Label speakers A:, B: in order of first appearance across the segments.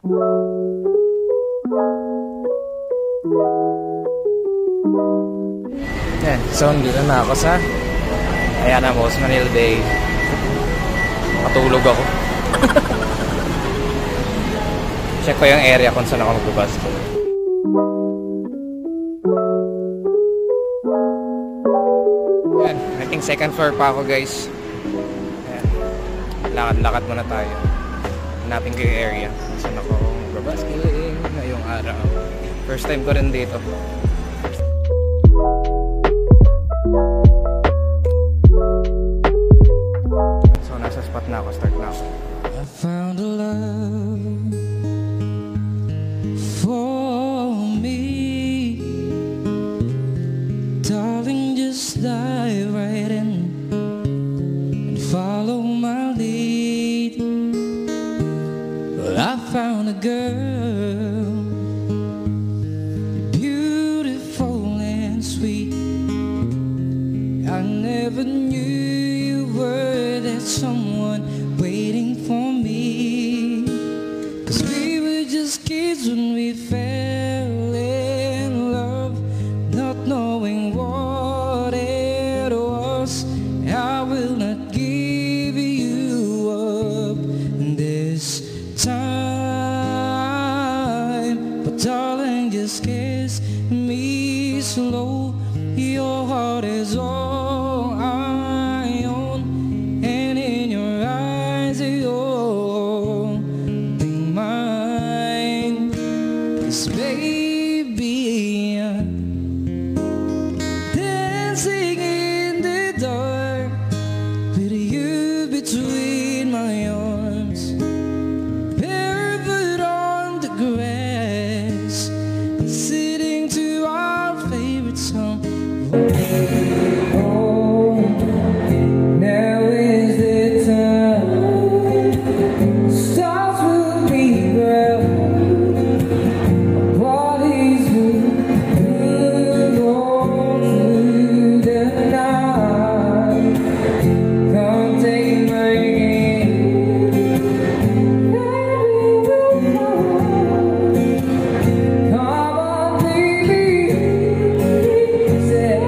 A: Yan, so dito na ako sa Ayana Malls, Manila Bay. Matulog ako. Check ko yung area kung saan ako magbubus. Yan, I think second floor pa ako guys. Ayan. Lakad-lakad muna tayo. Hanapin ko yung area kung saan ako magbubusking ngayong araw. First time ko rin dito. So nasa spot na ako, start na ako.
B: I found a love for me, darling, just dive right in and follow my lead. Well, I found a girl, beautiful and sweet. I never knew you were that someone waiting for me, 'cause we were just kids when we fell in love, not knowing what it was. I will not give you up this time, but darling, just kiss me slow. Your heart is all I own, and in your eyes you'll be mine. Yes, baby, dancing in the dark with you between my arms, barefoot on the grass, sitting to our favorite song. Oh, now is the time. Stars will be brown, bodies will move on through the night. Come take my hand, baby, we'll fly. Come on, baby, say.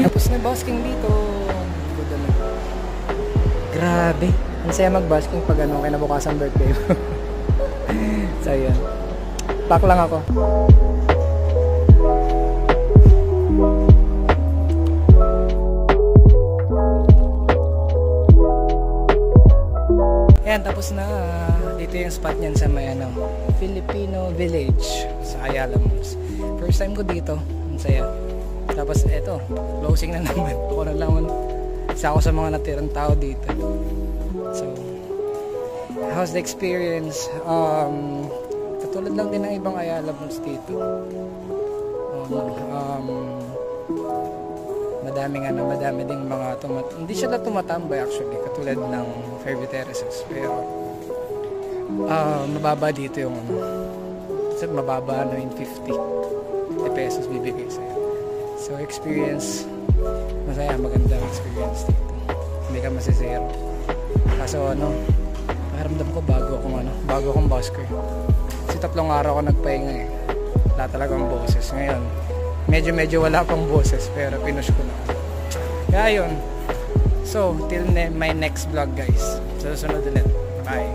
A: Tapos na busking dito. Grabe. Ang saya mag-busking pag ano, kinabukasan birthday mo. So yun. Pack lang ako. Yan, tapos na. Dito yung spot niyan sa may ano, Filipino Village sa Ayala Malls. First time ko dito. Ang saya. Tapos eto, closing na naman. Ako na lang, isa ako sa mga natirang tao dito. So, how's the experience? Katulad lang din ng ibang Ayala Malls dito. Madami ding mga hindi siya na tumatambay actually, katulad ng Fairview Terraces. Pero mababa dito yung mababa yung 50 pesos bibigay sa'yo. So experience, masaya, magandang experience dito. Hindi ka masisero. Kaso pakiramdam ko bago akong busker. Kasi 3 araw ako nagpahinga eh. Wala talagang boses. Ngayon, medyo wala pang boses, pero pinush ko na. Kaya yun. So, till my next vlog guys. Susunod ulit. Bye.